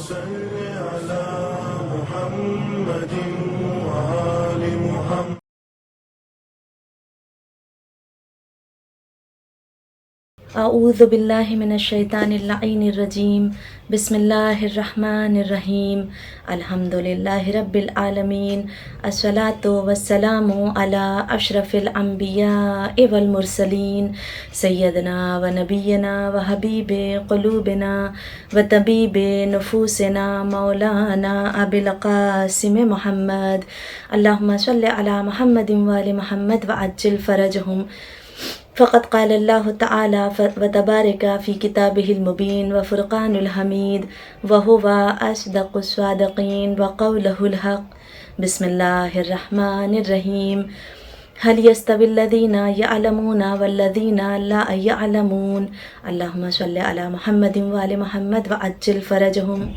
صل على محمد وآل محمد. اعوذ باللہ من الشیطان اللعین الرجیم. بسم اللہ الرحمن الرحیم. الحمد للہ رب العالمین. الصلاۃ والسلام علی اشرف الانبیاء والمرسلین سیدنا و نبینا و حبیب قلوبنا و طبیب نفوسنا مولانا ابی القاسم محمد. اللہم صل علی محمد وآل محمد وعجل فرجہم. فقد قال اللہ تعالی وتبارک فی کتابہ المبین وفرقان الحمید وہو اصدق الصادقین وقولہ الحق. بسم اللہ الرحمن الرحیم. هل يستوي الذين يعلمون والذين لا يعلمون. اللہم صل علی محمد وآل محمد وعجل فرجہم.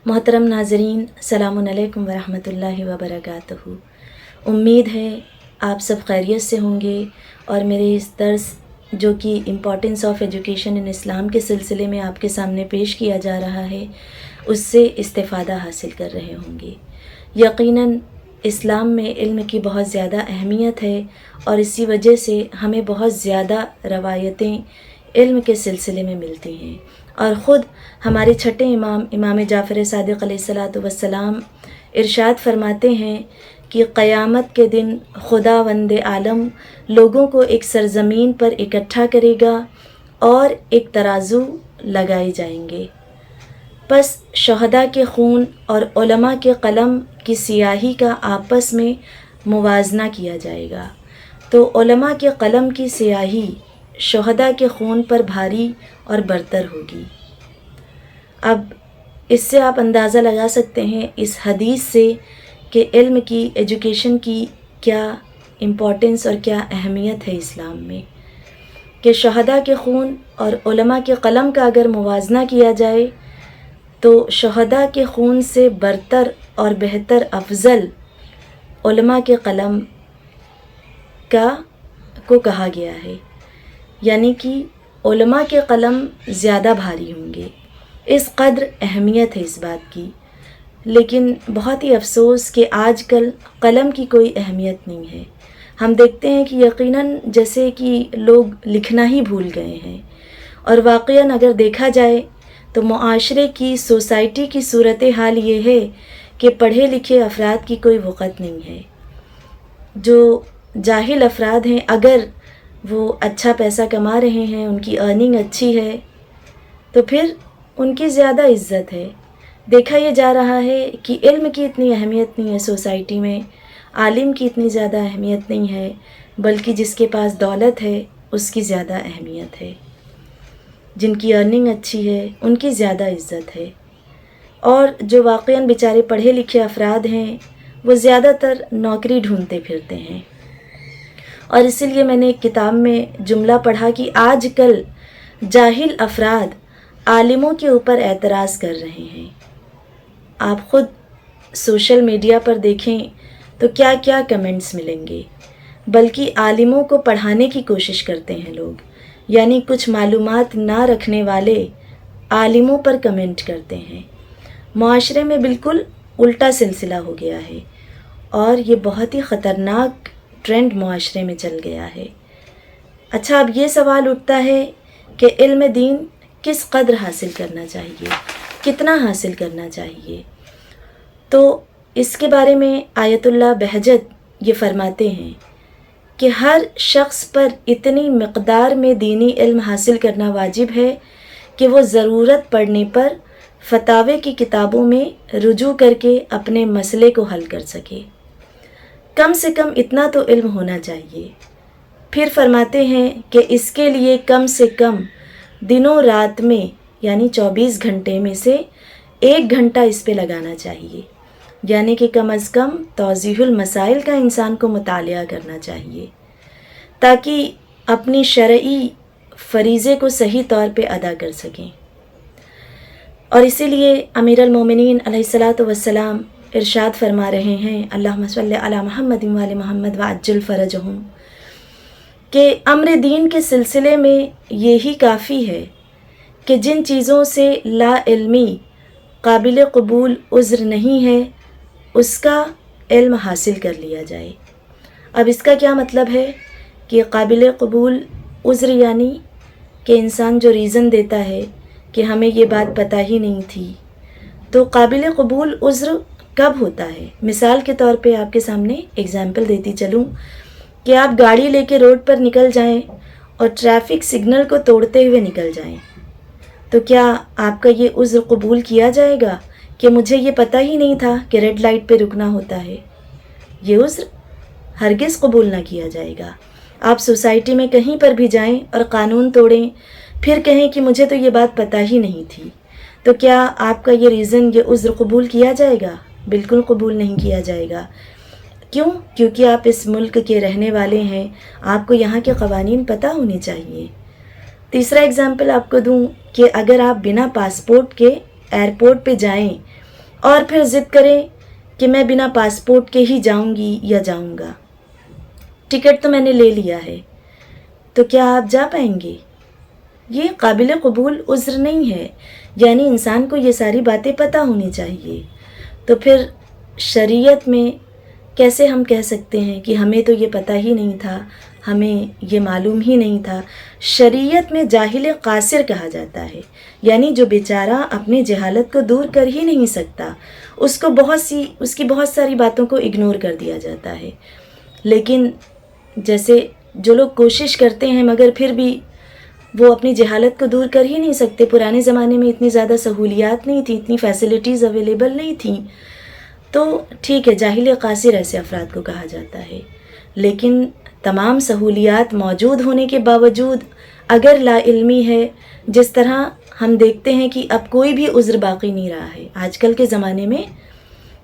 محترم ناظرین، السلام علیکم ورحمۃ اللہ وبرکاتہ. امید ہے آپ سب خیریت سے ہوں گے اور میرے اس درس جو کہ امپورٹنس آف ایجوکیشن ان اسلام کے سلسلے میں آپ کے سامنے پیش کیا جا رہا ہے اس سے استفادہ حاصل کر رہے ہوں گے. یقیناً اسلام میں علم کی بہت زیادہ اہمیت ہے اور اسی وجہ سے ہمیں بہت زیادہ روایتیں علم کے سلسلے میں ملتی ہیں. اور خود ہمارے چھٹے امام جعفر صادق علیہ السلام ارشاد فرماتے ہیں کہ قیامت کے دن خداوند عالم لوگوں کو ایک سرزمین پر اکٹھا کرے گا اور ایک ترازو لگائے جائیں گے. پس شہداء کے خون اور علماء کے قلم کی سیاہی کا آپس میں موازنہ کیا جائے گا تو علماء کے قلم کی سیاہی شہداء کے خون پر بھاری اور برتر ہوگی. اب اس سے آپ اندازہ لگا سکتے ہیں اس حدیث سے کہ علم کی، ایجوکیشن کی کیا امپورٹنس اور کیا اہمیت ہے اسلام میں، کہ شہداء کے خون اور علماء کے قلم کا اگر موازنہ کیا جائے تو شہداء کے خون سے برتر اور بہتر افضل علماء کے قلم کو کہا گیا ہے. یعنی کہ علماء کے قلم زیادہ بھاری ہوں گے. اس قدر اہمیت ہے اس بات کی. لیکن بہت ہی افسوس کہ آج کل قلم کی کوئی اہمیت نہیں ہے. ہم دیکھتے ہیں کہ یقیناً جیسے کہ لوگ لکھنا ہی بھول گئے ہیں. اور واقعاً اگر دیکھا جائے تو معاشرے کی، سوسائٹی کی صورتحال یہ ہے کہ پڑھے لکھے افراد کی کوئی وقت نہیں ہے. جو جاہل افراد ہیں اگر وہ اچھا پیسہ کما رہے ہیں، ان کی ارننگ اچھی ہے تو پھر ان کی زیادہ عزت ہے. دیکھا یہ جا رہا ہے کہ علم کی اتنی اہمیت نہیں ہے سوسائٹی میں، عالم کی اتنی زیادہ اہمیت نہیں ہے، بلکہ جس کے پاس دولت ہے اس کی زیادہ اہمیت ہے، جن کی ارننگ اچھی ہے ان کی زیادہ عزت ہے. اور جو واقعاً بیچارے پڑھے لکھے افراد ہیں وہ زیادہ تر نوکری ڈھونڈتے پھرتے ہیں. اور اسی لیے میں نے ایک کتاب میں جملہ پڑھا کہ آج کل جاہل افراد عالموں کے اوپر اعتراض کر رہے ہیں. آپ خود سوشل میڈیا پر دیکھیں تو کیا کیا کمنٹس ملیں گے. بلکہ عالموں کو پڑھانے کی کوشش کرتے ہیں لوگ. یعنی کچھ معلومات نہ رکھنے والے عالموں پر کمنٹ کرتے ہیں. معاشرے میں بالکل الٹا سلسلہ ہو گیا ہے اور یہ بہت ہی خطرناک ٹرینڈ معاشرے میں چل گیا ہے. اچھا، اب یہ سوال اٹھتا ہے کہ علم دین کس قدر حاصل کرنا چاہیے، کتنا حاصل کرنا چاہیے. تو اس کے بارے میں آیت اللہ بہجت یہ فرماتے ہیں کہ ہر شخص پر اتنی مقدار میں دینی علم حاصل کرنا واجب ہے کہ وہ ضرورت پڑنے پر فتاوے کی کتابوں میں رجوع کر کے اپنے مسئلے کو حل کر سکے. کم سے کم اتنا تو علم ہونا چاہیے. پھر فرماتے ہیں کہ اس کے لیے کم سے کم دنوں رات میں یعنی 24 گھنٹے میں سے 1 گھنٹہ اس پہ لگانا چاہیے. یعنی کہ کم از کم توضیح المسائل کا انسان کو مطالعہ کرنا چاہیے تاکہ اپنی شرعی فریضے کو صحیح طور پہ ادا کر سکیں. اور اسی لیے امیر المومنین علیہ السلام ارشاد فرما رہے ہیں، اللہم صلی علی محمد وآل محمد وعجل فرجہم، کہ امر دین کے سلسلے میں یہی کافی ہے کہ جن چیزوں سے لا علمی قابل قبول عذر نہیں ہے اس کا علم حاصل کر لیا جائے۔ اب اس کا کیا مطلب ہے کہ قابل قبول عذر یعنی کہ انسان جو ریزن دیتا ہے کہ ہمیں یہ بات پتہ ہی نہیں تھی، تو قابل قبول عذر کب ہوتا ہے؟ مثال کے طور پہ آپ کے سامنے اگزامپل دیتی چلوں کہ آپ گاڑی لے کے روڈ پر نکل جائیں اور ٹریفک سگنل کو توڑتے ہوئے نکل جائیں، تو کیا آپ کا یہ عذر قبول کیا جائے گا کہ مجھے یہ پتہ ہی نہیں تھا کہ ریڈ لائٹ پہ رکنا ہوتا ہے؟ یہ عذر ہرگز قبول نہ کیا جائے گا۔ آپ سوسائٹی میں کہیں پر بھی جائیں اور قانون توڑیں، پھر کہیں کہ مجھے تو یہ بات پتہ ہی نہیں تھی، تو کیا آپ کا یہ ریزن، یہ عذر قبول کیا جائے گا؟ بالکل قبول نہیں کیا جائے گا۔ کیوں؟ کیونکہ آپ اس ملک کے رہنے والے ہیں، آپ کو یہاں کے قوانین پتہ ہونے چاہیے۔ تیسرا اگزامپل آپ کو دوں کہ اگر آپ بنا پاسپورٹ کے ایئرپورٹ پہ جائیں اور پھر ضد کریں کہ میں بنا پاسپورٹ کے ہی جاؤں گی یا جاؤں گا، ٹکٹ تو میں نے لے لیا ہے، تو کیا آپ جا پائیں گے؟ یہ قابل قبول عذر نہیں ہے، یعنی انسان کو یہ ساری باتیں پتہ ہونی چاہیے۔ تو پھر شریعت میں کیسے ہم کہہ سکتے ہیں کہ ہمیں تو یہ پتہ ہی نہیں تھا، ہمیں یہ معلوم ہی نہیں تھا؟ شریعت میں جاہل قاصر کہا جاتا ہے، یعنی جو بیچارہ اپنی جہالت کو دور کر ہی نہیں سکتا، اس کی بہت ساری باتوں کو اگنور کر دیا جاتا ہے۔ لیکن جیسے جو لوگ کوشش کرتے ہیں مگر پھر بھی وہ اپنی جہالت کو دور کر ہی نہیں سکتے، پرانے زمانے میں اتنی زیادہ سہولیات نہیں تھیں، اتنی فیسلٹیز اویلیبل نہیں تھیں، تو ٹھیک ہے، جاہل قاصر ایسے افراد کو کہا جاتا ہے۔ لیکن تمام سہولیات موجود ہونے کے باوجود اگر لا علمی ہے، جس طرح ہم دیکھتے ہیں کہ اب کوئی بھی عذر باقی نہیں رہا ہے، آج کل کے زمانے میں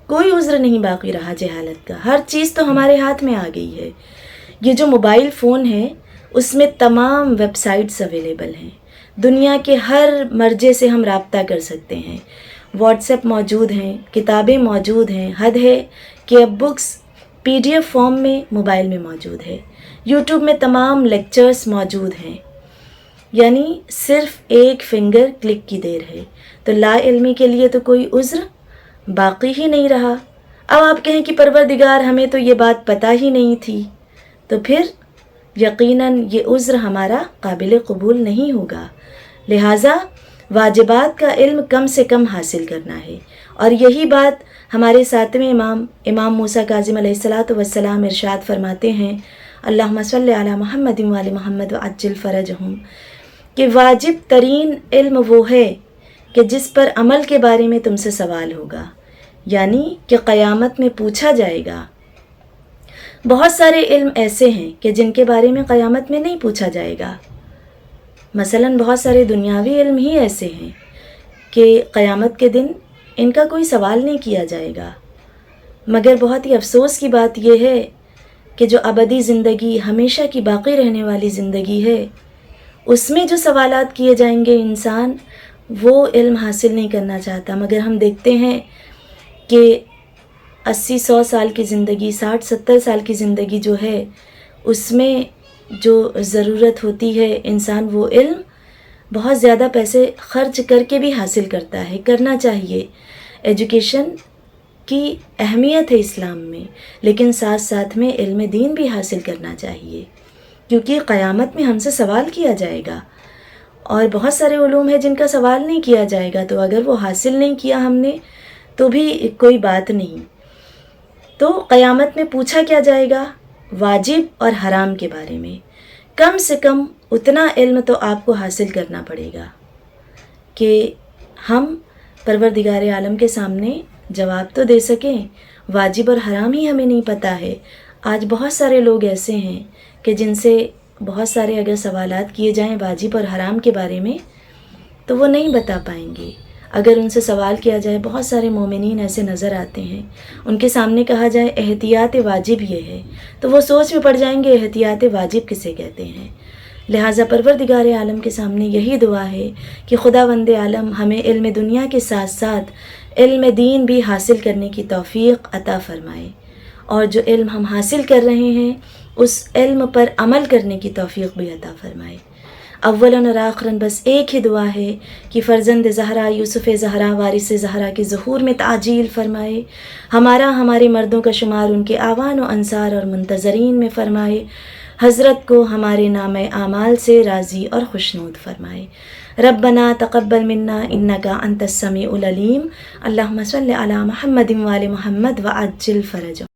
کوئی عذر نہیں باقی رہا جہالت کا، ہر چیز تو ہمارے ہاتھ میں آ گئی ہے۔ یہ جو موبائل فون ہے اس میں تمام ویب سائٹس اویلیبل ہیں، دنیا کے ہر مرجع سے ہم رابطہ کر سکتے ہیں، واٹس ایپ موجود ہیں، کتابیں موجود ہیں، حد ہے کہ اب بکس PDF فارم میں موبائل میں موجود ہے، یوٹیوب میں تمام لیکچرز موجود ہیں، یعنی صرف ایک فنگر کلک کی دیر ہے۔ تو لا علمی کے لیے تو کوئی عذر باقی ہی نہیں رہا۔ اب آپ کہیں کہ پروردگار ہمیں تو یہ بات پتہ ہی نہیں تھی، تو پھر یقیناً یہ عذر ہمارا قابل قبول نہیں ہوگا۔ لہٰذا واجبات کا علم کم سے کم حاصل کرنا ہے، اور یہی بات ہمارے ساتویں امام موسیٰ کاظم علیہ السلام ارشاد فرماتے ہیں، اللہم صلی علی محمد وآل محمد وعجل فرجہم، کہ واجب ترین علم وہ ہے کہ جس پر عمل کے بارے میں تم سے سوال ہوگا، یعنی کہ قیامت میں پوچھا جائے گا۔ بہت سارے علم ایسے ہیں کہ جن کے بارے میں قیامت میں نہیں پوچھا جائے گا، مثلاً بہت سارے دنیاوی علم ہی ایسے ہیں کہ قیامت کے دن ان کا کوئی سوال نہیں کیا جائے گا۔ مگر بہت ہی افسوس کی بات یہ ہے کہ جو ابدی زندگی، ہمیشہ کی باقی رہنے والی زندگی ہے، اس میں جو سوالات کیے جائیں گے انسان وہ علم حاصل نہیں کرنا چاہتا۔ مگر ہم دیکھتے ہیں کہ 80-100 سال کی زندگی، 60-70 سال کی زندگی جو ہے، اس میں جو ضرورت ہوتی ہے انسان وہ علم بہت زیادہ پیسے خرچ کر کے بھی حاصل کرتا ہے، کرنا چاہیے۔ ایجوکیشن کی اہمیت ہے اسلام میں، لیکن ساتھ ساتھ میں علم دین بھی حاصل کرنا چاہیے، کیونکہ قیامت میں ہم سے سوال کیا جائے گا، اور بہت سارے علوم ہیں جن کا سوال نہیں کیا جائے گا، تو اگر وہ حاصل نہیں کیا ہم نے تو بھی کوئی بات نہیں۔ تو قیامت میں پوچھا کیا جائے گا؟ واجب اور حرام کے بارے میں۔ کم سے کم اتنا علم تو آپ کو حاصل کرنا پڑے گا کہ ہم پروردگار عالم کے سامنے جواب تو دے سکیں۔ واجب اور حرام ہی ہمیں نہیں پتہ ہے۔ آج بہت سارے لوگ ایسے ہیں کہ جن سے بہت سارے اگر سوالات کیے جائیں واجب اور حرام کے بارے میں تو وہ نہیں بتا پائیں گے۔ اگر ان سے سوال کیا جائے، بہت سارے مومنین ایسے نظر آتے ہیں، ان کے سامنے کہا جائے احتیاط واجب یہ ہے تو وہ سوچ میں پڑ جائیں گے احتیاط واجب کسے کہتے ہیں۔ لہٰذا پروردگار عالم کے سامنے یہی دعا ہے کہ خداوند عالم ہمیں علم دنیا کے ساتھ ساتھ علم دین بھی حاصل کرنے کی توفیق عطا فرمائے، اور جو علم ہم حاصل کر رہے ہیں اس علم پر عمل کرنے کی توفیق بھی عطا فرمائے۔ اولاً اور آخراً بس ایک ہی دعا ہے کہ فرزند زہرا یوسف زہرا وارث زہرا کے ظہور میں تعجیل فرمائے، ہمارے مردوں کا شمار ان کے آوان و انصار اور منتظرین میں فرمائے، حضرت کو ہمارے نام اعمال سے راضی اور خوشنود فرمائے۔ ربنا تقبل منا انک انت السمیع العلیم، اللہم صل علی محمد وآل محمد وعجل فرجہ۔